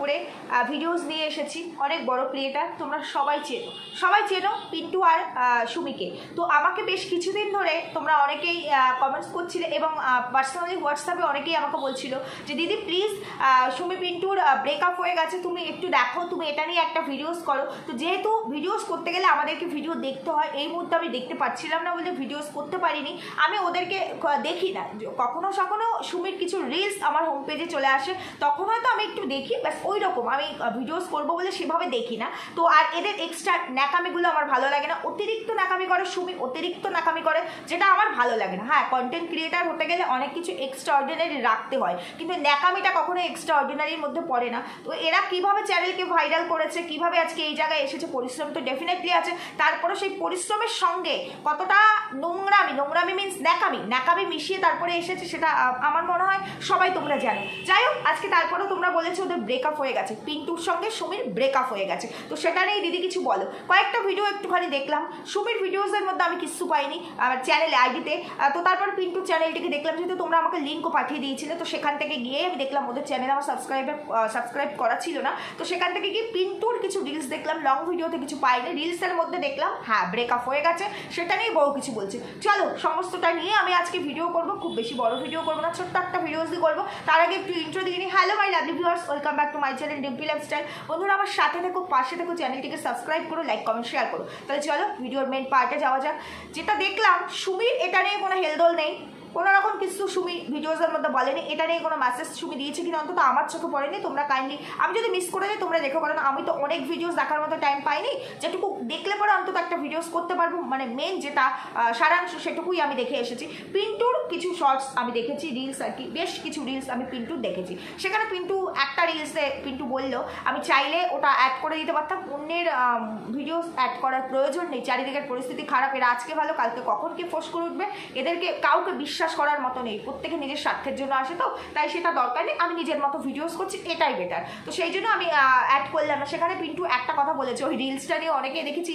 করে ভিডিওস নিয়ে এসেছি, অনেক বড় ক্রিয়েটার, তোমরা সবাই চেনো পিন্টু আর সুমিকে। তো আমাকে বেশ কিছুদিন ধরে তোমরা অনেকেই কমেন্টস করছিলে এবং পার্সোনালি হোয়াটসঅ্যাপে অনেকেই আমাকে বলছিল যে দিদি প্লিজ সুমি পিন্টুর ব্রেকআপ হয়ে গেছে, তুমি একটু দেখো, তুমি এটা নিয়ে একটা ভিডিওস করো। তো যেহেতু ভিডিওস করতে গেলে আমাদেরকে ভিডিও দেখতে হয়, এই মুহূর্তে আমি দেখতে পাচ্ছিলাম না বলে ভিডিওস করতে পারিনি। আমি ওদেরকে দেখি না, কখনো সুমির কিছু রিলস আমার হোম পেজে চলে আসে, তখন হয়তো আমি একটু দেখি, ব্যাস ওই রকম। আমি ভিডিওস করবো বলে সেভাবে দেখি না। তো আর এদের এক্সট্রা ন্যাকামিগুলো আমার ভালো লাগে না, অতিরিক্ত ন্যাকামি করে সুমি, অতিরিক্ত ন্যাকামি করে, যেটা আমার ভালো লাগে না। হ্যাঁ, কন্টেন্ট ক্রিয়েটার হতে গেলে অনেক কিছু এক্সট্রা অর্ডিনারি রাখতে হয়, কিন্তু ন্যাকামিটা কখনো এক্সট্রা অর্ডিনারির মধ্যে পড়ে না। তো এরা কিভাবে চ্যানেলকে ভাইরাল করেছে, কিভাবে আজকে এই জায়গায় এসেছে, পরিশ্রম তো ডেফিনেটলি আছে, তারপরে সেই পরিশ্রমের সঙ্গে কতটা নোংরামি মিনস ন্যাকামি মিশিয়ে তারপরে এসেছে, সেটা আমার মনে হয় সবাই তোমরা জানো। যাই হোক, আজকে তারপরেও তোমরা বলেছো ওদের ব্রেকআপ হয়ে গেছে, পিন্টুর সঙ্গে সুমির ব্রেকআপ হয়ে গেছে। তো সেটা নিয়ে দিদি কিছু বলো। কয়েকটা ভিডিও একটুখানি দেখলাম, সুমির ভিডিওসের মধ্যে আমি কিছু পাইনি আমার চ্যানেলে আইডিতে। তো তারপর পিন্টুর চ্যানেলটিকে দেখলাম, যেহেতু তোমরা আমাকে লিঙ্কও পাঠিয়ে দিয়েছিলে, তো সেখান থেকে গিয়ে আমি দেখলাম ওদের চ্যানেল আমার সাবস্ক্রাইব করা ছিল না। তো সেখান থেকে গিয়ে পিন্টুর কিছু রিলস দেখলাম, লং ভিডিওতে কিছু পাইনি, রিলসের মধ্যে দেখলাম হ্যাঁ ব্রেকআপ হয়ে গেছে, সেটা নিয়ে বড় কিছু বলছে। চলো সমস্তটা নিয়ে আমি আজকে ভিডিও করবো, খুব বেশি বড় ভিডিও করবো না, ছোট্ট একটা ভিডিওস দিয়ে করবো। তার আগে একটু ইন্ট্রো দিয়ে নিই। Hello my lovely viewers, welcome back to my channel Dimpi lifestyle. বন্ধুরা আমার সাথে থেকো, পাশে থেকো, চ্যানেলটিকে সাবস্ক্রাইব করো, লাইক কমেন্ট শেয়ার করো। তাহলে চলো ভিডিওর মেন পার্টে যাওয়া যাক। যেটা দেখলাম সুমির, এটা নিয়ে কোনো হেলদোল নেই, কোনো রকম কিছু সুমি ভিডিওসের মধ্যে বলেনি, এটা নিয়ে কোনো মেসেজ সুমি দিয়েছে কিনা অন্তত আমার চোখে পড়েনি। তোমরা কাইন্ডলি, আমি যদি মিস করে যাই তোমরা দেখো, কারণ আমি তো অনেক ভিডিওস দেখার মতো টাইম পাইনি, যেটুকু দেখলে পরে অন্তত একটা ভিডিওস করতে পারবো, মানে মেন যেটা সারাংশ সেটুকুই আমি দেখে এসেছি। পিন্টুর কিছু শর্টস আমি দেখেছি, রিলস আর কি, বেশ কিছু রিলস আমি পিন্টুর দেখেছি। সেখানে পিন্টু একটা রিলসে পিন্টু বললো আমি চাইলে ওটা অ্যাড করে দিতে পারতাম, অন্যের ভিডিওস অ্যাড করার প্রয়োজন নেই, চারিদিকের পরিস্থিতি খারাপ, এরা আজকে ভালো কালকে কখন কে ফোর্স করে উঠবে, এদেরকে কাউকে বিশ্বাস করার মতো নেই, প্রত্যেকে নিজের স্বার্থের জন্য আসে, তো তাই সেটা দরকার নেই, আমি নিজের মতো ভিডিওস করছি, এটাই বেটার। তো সেই জন্য আমি অ্যাড করলাম না। সেখানে পিন্টু একটা কথা বলেছে, ওই রিলসটা নিয়ে অনেকে দেখেছি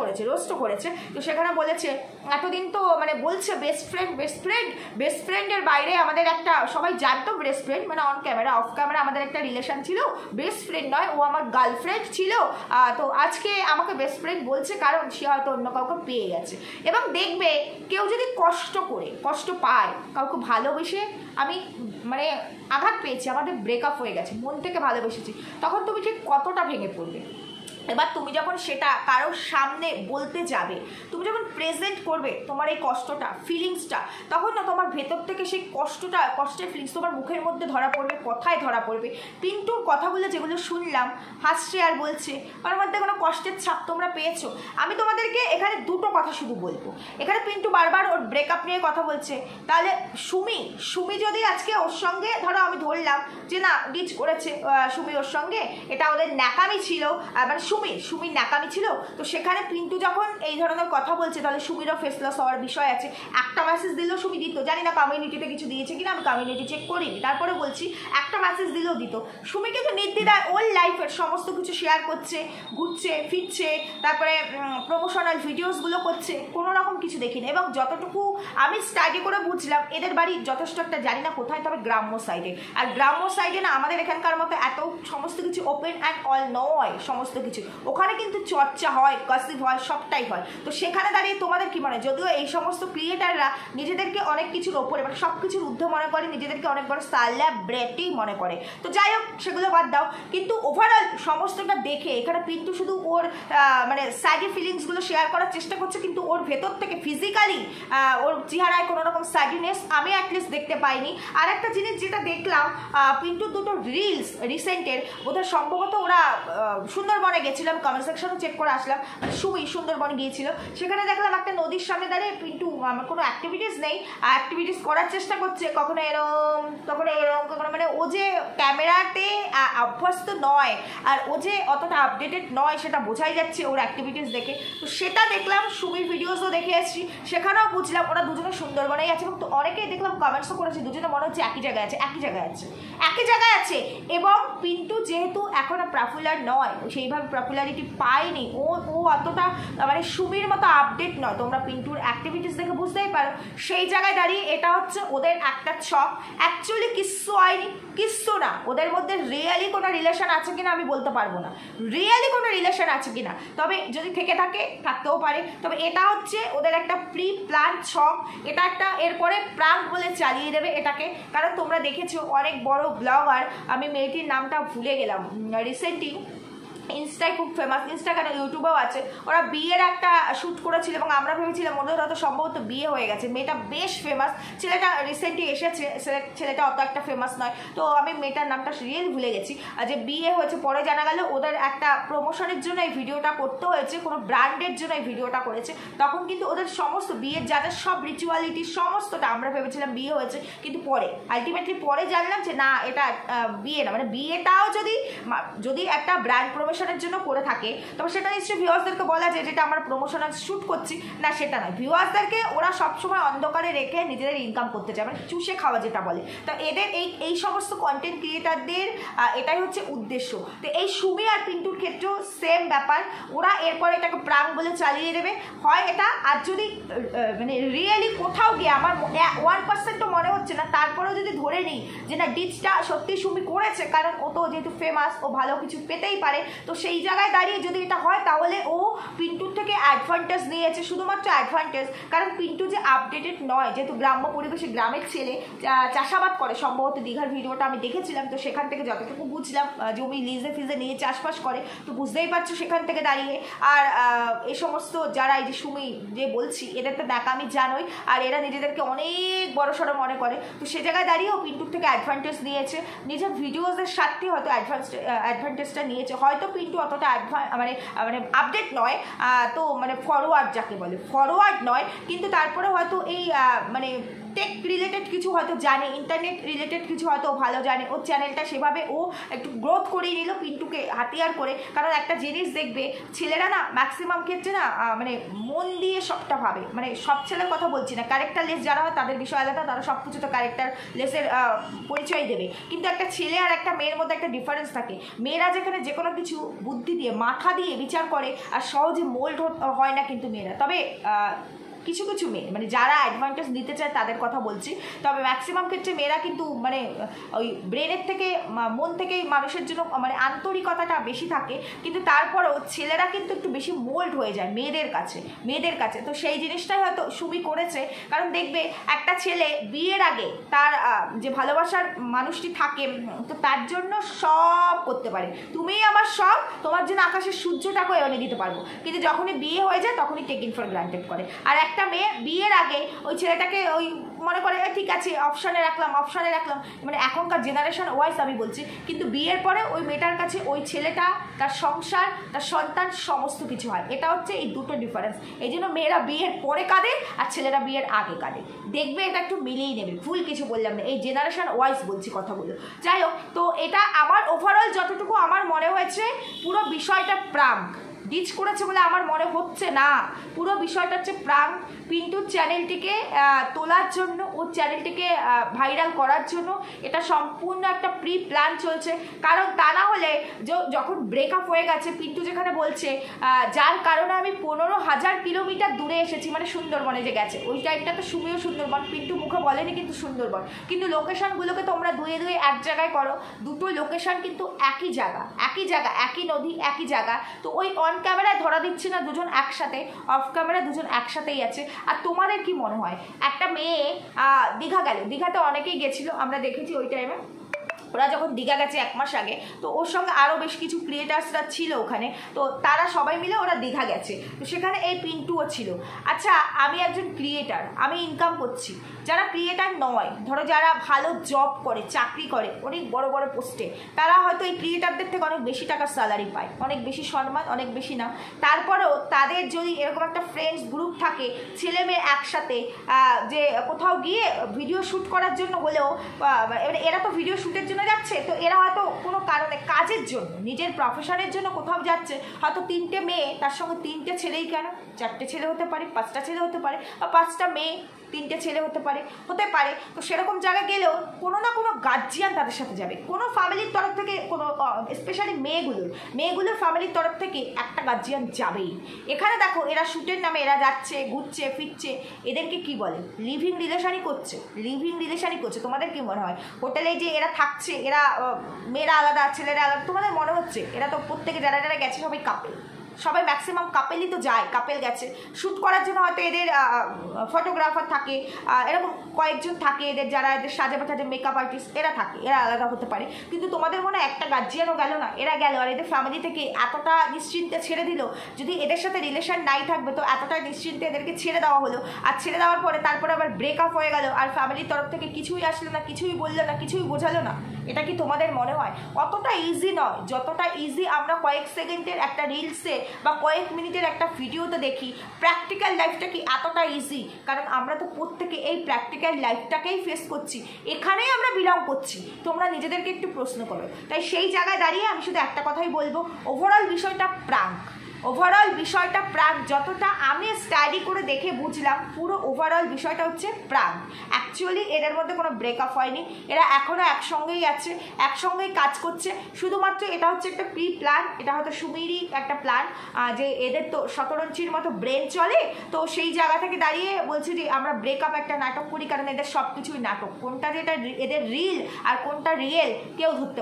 করেছে, রোস্টও করেছে। তো সেখানে বলেছে এতদিন তো মানে বলছে বেস্ট ফ্রেন্ডের বাইরে আমাদের একটা, সবাই জানতো বেস্ট ফ্রেন্ড, মানে অন ক্যামেরা অফ ক্যামেরা আমাদের একটা রিলেশন ছিল, বেস্ট ফ্রেন্ড নয়, ও আমার গার্লফ্রেন্ড ছিল। তো আজকে আমাকে বেস্ট ফ্রেন্ড বলছে কারণ সে হয়তো অন্য কাউকে পেয়ে গেছে। এবং দেখবে কেউ যদি কষ্ট পায়, কাউকে ভালোবেসে, আমি মানে আঘাত পেয়েছি, আমাদের ব্রেকআপ হয়ে গেছে, মন থেকে ভালোবেসেছি, তখন তুমি ঠিক কতটা ভেঙে পড়বে। এবার তুমি যখন সেটা কারোর সামনে বলতে যাবে, তুমি যখন প্রেজেন্ট করবে তোমার এই কষ্টটা, ফিলিংসটা, তখন না তোমার ভেতর থেকে সেই কষ্টের ফিলিংস তোমার মুখের মধ্যে ধরা পড়বে, কথায় ধরা পড়বে। পিন্টুর কথাগুলো যেগুলো শুনলাম, হাসছে আর বলছে, ওর মধ্যে কোনো কষ্টের ছাপ তোমরা পেয়েছো। আমি তোমাদেরকে এখানে দুটো কথা শুধু বলবো। এখানে পিন্টু বারবার ওর ব্রেকআপ নিয়ে কথা বলছে, তাহলে সুমি যদি আজকে ওর সঙ্গে, ধরো আমি ধরলাম যে না ডিচ করেছে সুমি ওর সঙ্গে, এটা ওদের ন্যাকামি ছিল, মানে সুমির ন্যাকামি ছিল, তো সেখানে পিন্টু যখন এই ধরনের কথা বলছে, তাহলে সুমিরও ফেস লস হওয়ার বিষয় আছে। একটা মেসেজ দিলেও সুমি দিত, জানি না কমিউনিটিতে কিছু দিয়েছে কিনা, আমি কমিউনিটি চেক করিনি, তারপরে বলছি একটা মেসেজ দিলেও দিত। সুমি কিন্তু নির্দ্বিধায় ওর লাইফের সমস্ত কিছু শেয়ার করছে, ঘুরছে ফিরছে, তারপরে প্রমোশনাল ভিডিওসগুলো করছে, কোনো রকম কিছু দেখিনি। এবং যতটুকু আমি স্টাডি করে বুঝলাম, এদের বাড়ি যথেষ্ট একটা, জানি না কোথায়, তবে গ্রাম্য সাইডে। আর গ্রাম্য সাইডে না আমাদের এখানকার মতো এত সমস্ত কিছু ওপেন অ্যান্ড অল নয়, সমস্ত কিছু ওখানে কিন্তু চর্চা হয়, গসিপ হয়, সবটাই হয়। তো সেখানে দাঁড়িয়ে তোমাদের কি মনে হয়, যদিও এই সমস্ত ক্রিয়েটাররা নিজেদেরকে অনেক কিছুর ওপরে, মানে সব কিছুর ঊর্ধ্বে মনে করে, নিজেদেরকে অনেক বড় সেলিব্রিটি মনে করে, তো যাই হোক সেগুলো বাদ দাও। কিন্তু ওভারঅল সমস্তটা দেখে এখানে পিন্টু শুধু ওর মানে স্যাডি ফিলিংসগুলো শেয়ার করার চেষ্টা করছে, কিন্তু ওর ভেতর থেকে ফিজিক্যালি ওর চেহারায় কোনো রকম স্যাডিনেস আমি অ্যাটলিস্ট দেখতে পাইনি। আর একটা জিনিস যেটা দেখলাম, পিন্টুর দুটো রিলস রিসেন্টের, বোধহয় সম্ভবত ওরা সুন্দরবনে গেছিলাম, কমেন্ট সেকশনও চেক করে আসলাম, মানে সুমি সুন্দরবনে গিয়েছিল, সেখানে দেখলাম একটা নদীর সামনে দাঁড়িয়ে পিন্টু কোনো অ্যাক্টিভিটিস নেই, অ্যাক্টিভিটিস করার চেষ্টা করছে, কখনো এরম কখনো মানে ও যে ক্যামেরাতে অভ্যস্ত নয়, আর ও যে অতটা আপডেটেড নয়, সেটা বোঝাই যাচ্ছে ওর অ্যাক্টিভিটিস দেখে। তো সেটা দেখলাম, সুমির ভিডিওসও দেখে এসেছি, সেখানেও বুঝলাম ওরা দুজনে সুন্দরবনেই আছে। এবং তো অনেকেই দেখলাম কমেন্টসও করেছে, দুজনে মনে হচ্ছে একই জায়গায় আছে। এবং পিন্টু যেহেতু এখন পপুলার নয়, সেইভাবে পপুলারিটি পায়নি, ও অতটা মানে সুমির মতো আপডেট নয়, তোমরা পিন্টুর অ্যাক্টিভিটিস দেখে বুঝতেই পারো। সেই জায়গায় দাঁড়িয়ে এটা হচ্ছে ওদের একটা ছক। অ্যাকচুয়ালি কিচ্ছু হয়নি, কিচ্ছু না। ওদের মধ্যে রিয়েলি কোনো রিলেশন আছে কিনা আমি বলতে পারবো না, রিয়েলি কোনো রিলেশন আছে কিনা, তবে যদি থেকে থাকে থাকতেও পারে। তবে এটা হচ্ছে ওদের একটা প্রি প্ল্যান ছক, এটা একটা এরপরে প্রাঙ্ক বলে চালিয়ে দেবে এটাকে। কারণ তোমরা দেখেছো অনেক বড় ব্লগার, আমি মেয়েটির নামটা ভুলে গেলাম, রিসেন্টলি ইনস্টায় খুব ফেমাস, ইনস্টাগ্রামে ইউটিউবেও আছে, ওরা বিয়ের একটা শ্যুট করেছিল এবং আমরা ভেবেছিলাম ওদের হয়তো সম্ভবত বিয়ে হয়ে গেছে। মেয়েটা বেশ ফেমাস, ছেলেটা রিসেন্টলি এসেছে, ছেলেটা অত একটা ফেমাস নয়, তো আমি মেয়েটার নামটা রিয়েল ভুলে গেছি। যে বিয়ে হয়েছে, পরে জানা গেল ওদের একটা প্রমোশনের জন্য এই ভিডিওটা করতে হয়েছে, কোনো ব্র্যান্ডের জন্য এই ভিডিওটা করেছে। তখন কিন্তু ওদের সমস্ত বিয়ের যা যা সব রিচুয়ালিটি সমস্তটা আমরা ভেবেছিলাম বিয়ে হয়েছে, কিন্তু পরে আলটিমেটলি পরে জানলাম যে না, এটা বিয়ে না। মানে বিয়েটাও যদি একটা ব্র্যান্ড প্রমোশনের জন্য করে থাকে, তবে সেটা নিশ্চয়ই ভিউয়ার্সদেরকে বলা যায় যেটা আমরা প্রমোশনাল শ্যুট করছি, না সেটা নয়। ভিউয়ার্সদেরকে ওরা সবসময় অন্ধকারে রেখে নিজেদের ইনকাম করতে চায়, মানে চুষে খাওয়া যেটা বলে। তো এদের এই সমস্ত কন্টেন্ট ক্রিয়েটারদের এটাই হচ্ছে উদ্দেশ্য। তো এই সুমি আর পিন্টুর ক্ষেত্রেও সেম ব্যাপার, ওরা এরপরে এটাকে প্রাঙ্ক বলে চালিয়ে দেবে হয় এটা। আর যদি মানে রিয়েলি কোথাও গিয়ে আমার 1%ও মনে হচ্ছে না, তারপরেও যদি ধরে নিই যে না ডিচটা সত্যি সুমি করেছে, কারণ ও তো যেহেতু ফেমাস, ও ভালো কিছু পেতেই পারে, তো সেই জায়গায় দাঁড়িয়ে যদি এটা হয় তাহলে ও পিন্টুর থেকে অ্যাডভান্টেজ নিয়েছে, শুধুমাত্র অ্যাডভান্টেজ। কারণ পিন্টু যে আপডেটেড নয়, যেহেতু গ্রাম্য পরিবেশে গ্রামের ছেলে চাষাবাদ করে, সম্ভবত দীঘার ভিডিওটা আমি দেখেছিলাম, তো সেখান থেকে যতটুকু বুঝলাম জমি লিজে ফিজে নিয়ে চাষবাস করে, তো বুঝতেই পারছো সেখান থেকে দাঁড়িয়ে। আর এই সমস্ত যারা এই যে সুমি যে বলছি, এদের তো ন্যাকামি জানোই, আর এরা নিজেদেরকে অনেক বড়সড় মনে করে, তো সে জায়গায় দাঁড়িয়েও পিন্টুর থেকে অ্যাডভান্টেজ নিয়েছে, নিজের ভিডিওসের সাথে হয়তো অ্যাডভান্টেজটা নিয়েছে। হয়তো পিন্টু অতটা মানে আপডেট নয়, তো মানে ফরওয়ার্ড যাকে বলে, ফরওয়ার্ড নয়, কিন্তু তারপরে হয়তো এই মানে টেক রিলেটেড কিছু হয়তো জানে, ইন্টারনেট রিলেটেড কিছু হয়তো ভালো জানে। ওর চ্যানেলটা সেভাবে ও একটু গ্রোথ করিয়ে নিল পিন্টুকে হাতিয়ার করে। কারণ একটা জিনিস দেখবে, ছেলেরা না ম্যাক্সিমাম ক্ষেত্রে না মানে মন দিয়ে সবটা ভাবে, মানে সব ছেলের কথা বলছি না, ক্যারেক্টার লেস যারা হয় তাদের বিষয় আলাদা, তারা সব কিছু তো ক্যারেক্টার লেসের পরিচয় দেবে, কিন্তু একটা ছেলে আর একটা মেয়ের মধ্যে একটা ডিফারেন্স থাকে। মেয়েরা যেখানে যে কোনো কিছু বুদ্ধি দিয়ে মাথা দিয়ে বিচার করে, আর সহজে মোল্ড হয় না কিন্তু মেয়েরা। তবে কিছু কিছু মেয়ে মানে যারা অ্যাডভান্টেজ নিতে চায় তাদের কথা বলছি, তবে ম্যাক্সিমাম ক্ষেত্রে মেয়েরা কিন্তু মানে ওই ব্রেনের থেকে মন থেকেই মানুষের জন্য মানে আন্তরিকতাটা বেশি থাকে, কিন্তু তারপরেও ছেলেরা কিন্তু একটু বেশি মোল্ড হয়ে যায় মেয়েদের কাছে। তো সেই জিনিসটাই হয়তো সুমি করেছে। কারণ দেখবে একটা ছেলে বিয়ের আগে তার যে ভালোবাসার মানুষটি থাকে, তো তার জন্য সব করতে পারে, তুমি আমার সব, তোমার জন্য আকাশের সূর্যটাকেও এনে দিতে পারবো, কিন্তু যখনই বিয়ে হয়ে যায় তখনই টেকিং ফর গ্রান্টেড করে। আর একটা মেয়ে বিয়ের আগে ওই ছেলেটাকে ওই মনে করে ঠিক আছে অপশানে রাখলাম, মানে এখনকার জেনারেশন ওয়াইজ আমি বলছি, কিন্তু বিয়ের পরে ওই মেয়েটার কাছে ওই ছেলেটা, তার সংসার, তার সন্তান সমস্ত কিছু হয়। এটা হচ্ছে এই দুটো ডিফারেন্স। এই জন্য মেয়েরা বিয়ের পরে কাঁদে আর ছেলেরা বিয়ের আগে কাঁদে, দেখবে এটা একটু মিলিয়ে নেবে, ভুল কিছু বললাম না, এই জেনারেশন ওয়াইজ বলছি কথাগুলো। যাই হোক, তো এটা আমার ওভারঅল যতটুকু আমার মনে হয়েছে, পুরো বিষয়টা প্রাঙ্ক ডিচ করেছে বলে আমার মনে হচ্ছে না, পুরো বিষয়টা হচ্ছে প্রাঙ্ক। পিন্টুর চ্যানেলটিকে তোলার জন্য, ওর চ্যানেলটিকে ভাইরাল করার জন্য এটা সম্পূর্ণ একটা প্রি প্ল্যান চলছে। কারণ তা না হলে যখন ব্রেকআপ হয়ে গেছে, পিন্টু যেখানে বলছে যার কারণে আমি 15,000 কিলোমিটার দূরে এসেছি, মানে সুন্দরবনে যে গেছে, ওই টাইপটা তো সুমিও সুন্দরবন, পিন্টু মুখে বলেনি কিন্তু সুন্দরবন, কিন্তু লোকেশনগুলোকে তোমরা দুয়ে এক জায়গায় করো, দুটো লোকেশন কিন্তু একই জায়গা, একই নদী, একই জায়গা। তো ওই অন ক্যামেরায় ধরা দিচ্ছে না দুজন একসাথে, অফ ক্যামেরা দুজন একসাথেই আছে। আর তোমাদের কি মনে হয়, একটা মেয়ে দীঘা গেল, দীঘাতে অনেকেই গেছিল, আমরা দেখেছি ওই টাইমে, ওরা যখন দীঘা গেছে 1 মাস আগে, তো ওর সঙ্গে আরও বেশ কিছু ক্রিয়েটার্সরা ছিল ওখানে, তো তারা সবাই মিলে ওরা দীঘা গেছে, তো সেখানে এই পিন্টুও ছিল। আচ্ছা, আমি একজন ক্রিয়েটার, আমি ইনকাম করছি, যারা ক্রিয়েটার নয়, ধরো যারা ভালো জব করে, চাকরি করে, অনেক বড় বড় পোস্টে, তারা হয়তো এই ক্রিয়েটারদের থেকে অনেক বেশি টাকার স্যালারি পায়, অনেক বেশি সম্মান, অনেক বেশি না। তারপরেও তাদের যদি এরকম একটা ফ্রেন্ডস গ্রুপ থাকে, ছেলে মেয়ে একসাথে, যে কোথাও গিয়ে ভিডিও শ্যুট করার জন্য হলেও, এরা তো ভিডিও শ্যুটের জন্য যাচ্ছে, তো এরা হয়তো কোনো কারণে কাজের জন্য, নিজের প্রফেশনের জন্য কোথাও যাচ্ছে, হয়তো 3টে মেয়ে, তার সঙ্গে 3টে ছেলেই কেন, 4টে ছেলে হতে পারে, 5টা ছেলে হতে পারে, বা 5টা মেয়ে 3টে ছেলে হতে পারে। তো সেরকম জায়গায় গেলেও কোনো না কোনো গার্জিয়ান তাদের সাথে যাবে, কোনো ফ্যামিলির তরফ থেকে কোনো স্পেশালি মেয়েগুলোর ফ্যামিলির তরফ থেকে একটা গার্জিয়ান যাবেই। এখানে দেখো এরা শ্যুটের নামে এরা যাচ্ছে, ঘুরছে ফিরছে, এদেরকে কি বলে? লিভিং রিলেশনই করছে। তোমাদের কি মনে হয় হোটেলে যে এরা থাকছে, এরা মেয়েরা আলাদা ছেলেরা আলাদা, তোমাদের মনে হচ্ছে? এরা তো প্রত্যেকে যারা যারা গেছে সবাই কাপেল, সবাই ম্যাক্সিমাম কাপেলই তো যায়, কাপেল গেছে শ্যুট করার জন্য। হয়তো এদের ফটোগ্রাফার থাকে, এরকম কয়েকজন থাকে এদের, যারা এদের সাজে মেকআপ আর্টিস্ট এরা থাকে, এরা আলাদা হতে পারে। কিন্তু তোমাদের মনে হয় একটা গার্জিয়ানও গেল না? এরা গেল, আর এদের ফ্যামিলি থেকে এতটা নিশ্চিন্তে ছেড়ে দিল। যদি এদের সাথে রিলেশন নাই থাকবে তো এতটা নিশ্চিন্তে এদেরকে ছেড়ে দেওয়া হলো, আর ছেড়ে দেওয়ার পরে তারপরে আবার ব্রেকআপ হয়ে গেল, আর ফ্যামিলির তরফ থেকে কিছুই আসলো না, কিছুই বললো না, কিছুই বোঝালো না। এটা কি তোমাদের মনে হয়? অতটা ইজি নয় যতটা ইজি আমরা কয়েক সেকেন্ডের একটা রিলসে বা কয়েক মিনিটের একটা ভিডিওতে দেখি। প্র্যাকটিক্যাল লাইফটা কি এতটা ইজি? কারণ আমরা তো প্রত্যেকে এই প্র্যাকটিক্যাল লাইফটাকেই ফেস করছি, এখানেই আমরা বিলং করছি। তোমরা নিজেদেরকে একটু প্রশ্ন করো। তাই সেই জায়গায় দাঁড়িয়ে আমি শুধু একটা কথাই বলবো, ওভারঅল বিষয়টা প্রাঙ্ক। যতটা আমি স্টাডি করে দেখে বুঝলাম, পুরো ওভারঅল বিষয়টা হচ্ছে প্রাঙ্ক। অ্যাকচুয়ালি এদের মধ্যে কোনো ব্রেকআপ হয়নি, এরা এখনও একসঙ্গেই আছে, একসঙ্গেই কাজ করছে। শুধুমাত্র এটা হচ্ছে একটা প্রি প্ল্যান, এটা হয়তো সুমিরই একটা প্ল্যান, যে এদের তো শতরঞ্চির মতো ব্রেন চলে, তো সেই জায়গা থেকে দাঁড়িয়ে বলছি যে আমরা ব্রেকআপ একটা নাটক করি, কারণ এদের সব কিছুই নাটক। কোনটা যেটা এদের রিল আর কোনটা রিয়েল কেউ ধরতে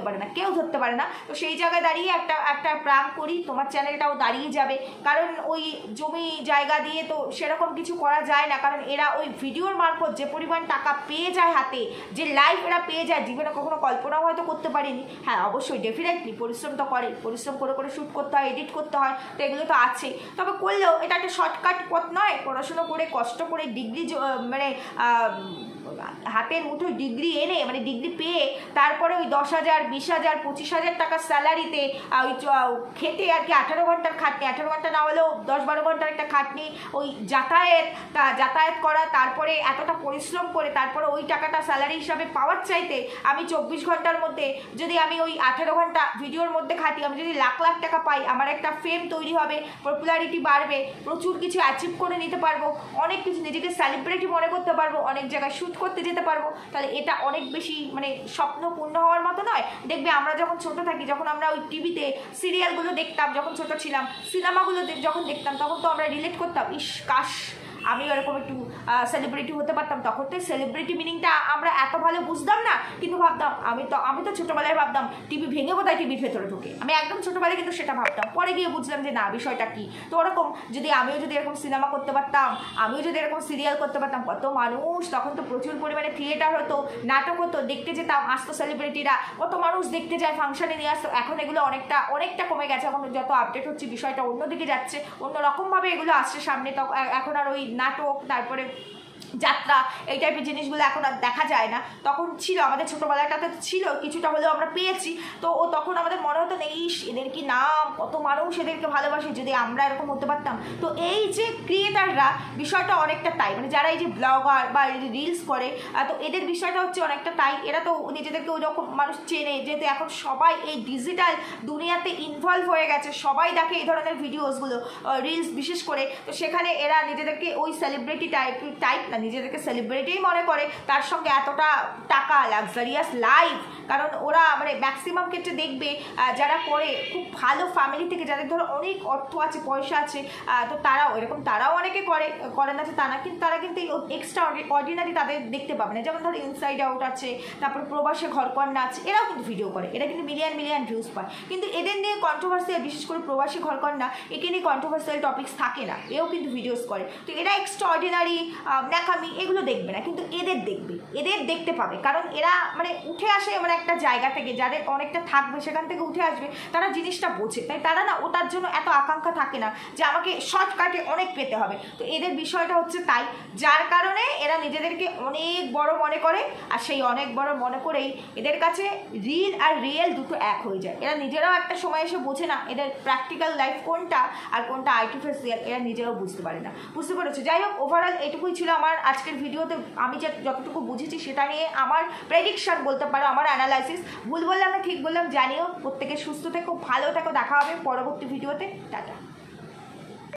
পারে না। তো সেই জায়গায় দাঁড়িয়ে একটা প্রাঙ্ক করি, তোমার চ্যানেলটাও দাঁড়িয়ে যাবে। কারণ ওই জমি জায়গা দিয়ে তো সেরকম কিছু করা যায় না, কারণ এরা ওই ভিডিওর মারফত যে পরিমাণ টাকা পেয়ে যায় হাতে, যে লাইফ এরা পেয়ে যায়, জীবনে কখনো কল্পনাও হয়তো করতে পারিনি। হ্যাঁ অবশ্যই ডেফিনেটলি পরিশ্রম তো করে, পরিশ্রম করে শ্যুট করতে হয়, এডিট করতে হয়, তো এগুলো তো আছেই। তবে করলেও এটা একটা শর্টকাট পথ নয়। পড়াশুনো করে কষ্ট করে ডিগ্রি মানে হাতের মুঠোয় ডিগ্রি এনে, মানে ডিগ্রি পেয়ে তারপরে ওই 10,000, 20,000, 25,000 টাকার স্যালারিতে ওই খেটে আর কি 18 ঘন্টার খাটনি, 18 ঘন্টা না হলেও 10-12 ঘন্টার একটা খাটনি, ওই যাতায়াত করা, তারপরে এতটা পরিশ্রম করে তারপরে ওই টাকাটা স্যালারি হিসাবে পাওয়ার চাইতে আমি 24 ঘন্টার মধ্যে যদি আমি ওই 18 ঘন্টা ভিডিওর মধ্যে খাটি, আমি যদি লাখ লাখ টাকা পাই, আমার একটা ফেম তৈরি হবে, পপুলারিটি বাড়বে, প্রচুর কিছু অ্যাচিভ করে নিতে পারবো, অনেক কিছু নিজেকে সেলিব্রিটি মনে করতে পারবো, অনেক জায়গায় শ্যুট করতে যেতে পারবো, তাহলে এটা অনেক বেশি মানে স্বপ্ন পূর্ণ হওয়ার মতো নয়? দেখবে আমরা যখন ছোট থাকি, যখন আমরা ওই টিভিতে সিরিয়ালগুলো দেখতাম, যখন ছোট ছিলাম, সিনেমাগুলো যখন দেখতাম, তখন তো আমরা রিলেট করতাম, ইস কাশ আমি এরকম একটু সেলিব্রিটি হতে পারতাম। তখন তো সেলিব্রিটি মিনিংটা আমরা এত ভালো বুঝতাম না, কিন্তু ভাবতাম আমি তো ছোটোবেলায় ভাবতাম টিভি ভেঙে বোধহয় টিভির ভেতরে ঢুকে, আমি একদম ছোটোবেলায় কিন্তু সেটা ভাবতাম। পরে গিয়ে বুঝলাম যে না, বিষয়টা কী। তো ওরকম আমিও যদি এরকম সিনেমা করতে পারতাম, আমিও যদি এরকম সিরিয়াল করতে পারতাম, কত মানুষ, তখন তো প্রচুর পরিমাণে থিয়েটার হতো, নাটক হতো, দেখতে যেতাম, আসতো সেলিব্রিটিরা, কত মানুষ দেখতে যায়, ফাংশনে নিয়ে আসতো। এখন এগুলো অনেকটা কমে গেছে, এখন যত আপডেট হচ্ছে বিষয়টা অন্যদিকে যাচ্ছে, অন্যরকমভাবে এগুলো আসছে সামনে। তো এখন আর ওই নাটক, তারপরে যাত্রা, এই টাইপের জিনিসগুলো এখন আর দেখা যায় না। তখন ছিল, আমাদের ছোটোবেলাটাতে ছিল, কিছুটা হলেও আমরা পেয়েছি। তো তখন আমাদের মনে হতো না, ইস এদের কি নাম, কত মানুষ এদেরকে ভালোবাসে, যদি আমরা এরকম হতে পারতাম। তো এই যে ক্রিয়েটাররা, বিষয়টা অনেকটা তাই, মানে যারা এই যে ব্লগার বা রিলস করে, তো এদের বিষয়টা হচ্ছে অনেকটা তাই। এরা তো নিজেদেরকে ওই রকম মানুষ চেনে, যেহেতু এখন সবাই এই ডিজিটাল দুনিয়াতে ইনভলভ হয়ে গেছে, সবাই দেখে এই ধরনের ভিডিওসগুলো, রিলস বিশেষ করে। তো সেখানে এরা নিজেদেরকে ওই সেলিব্রিটি টাইপ না, নিজেদেরকে সেলিব্রিটিই মনে করে, তার সঙ্গে এতটা টাকা, লাক্সারিয়াস লাইফ। কারণ ওরা মানে ম্যাক্সিমাম ক্ষেত্রে দেখবে যারা করে খুব ভালো ফ্যামিলি থেকে, যাদের ধরো অনেক অর্থ আছে, পয়সা আছে, তো তারাও অনেকে করে না যে তা না, কিন্তু তারা কিন্তু এক্সট্রা অর্ডিনারি তাদের দেখতে পাবে না। যেমন ধরো ইনসাইড আউট আছে, তারপর প্রবাসে ঘরকন্যা আছে, এরাও কিন্তু ভিডিও করে, এরা কিন্তু মিলিয়ন ভিউজ পায়। কিন্তু এদের নিয়ে কন্ট্রোভার্সিয়াল, বিশেষ করে প্রবাসী ঘরকন্যা, একে নিয়ে কন্ট্রোভার্সিয়াল টপিক্স থাকে না, এও কিন্তু ভিডিওস করে। তো এরা এক্সট্রা অর্ডিনারি ন্যাকামি এগুলো দেখবে না, কিন্তু এদের দেখতে পাবে, কারণ এরা মানে উঠে আসে মানে একটা জায়গা থেকে, যাদের অনেকটা থাকবে সেখান থেকে উঠে আসবে, তারা জিনিসটা বোঝে, তাই তারা না ওটার জন্য এত আকাঙ্ক্ষা থাকে না যে আমাকে শর্টকাটে অনেক পেতে হবে। তো এদের বিষয়টা হচ্ছে তাই, যার কারণে এরা নিজেদেরকে অনেক বড় মনে করে, আর সেই অনেক বড় মনে করেই এদের কাছে রিল আর রিয়েল দুটো এক হয়ে যায়। এরা নিজেরাও একটা সময় এসে বোঝে না এদের প্র্যাকটিক্যাল লাইফ কোনটা আর কোনটা আর্টিফিশিয়াল, এরা নিজেরাও বুঝতে পারে না। বুঝতে পেরেছো? যাই হোক, ওভারঅল এটুকুই ছিল আমার আজকের ভিডিওতে। আমি যতটুকু বুঝেছি সেটা নিয়ে আমার প্রেডিকশন বলতে পারো, আমার অ্যানালাইসিস। ভুল বললাম না ঠিক বললাম জানিও। প্রত্যেকে সুস্থ থেকো, ভালো থেকো, দেখা হবে পরবর্তী ভিডিওতে। টাটা।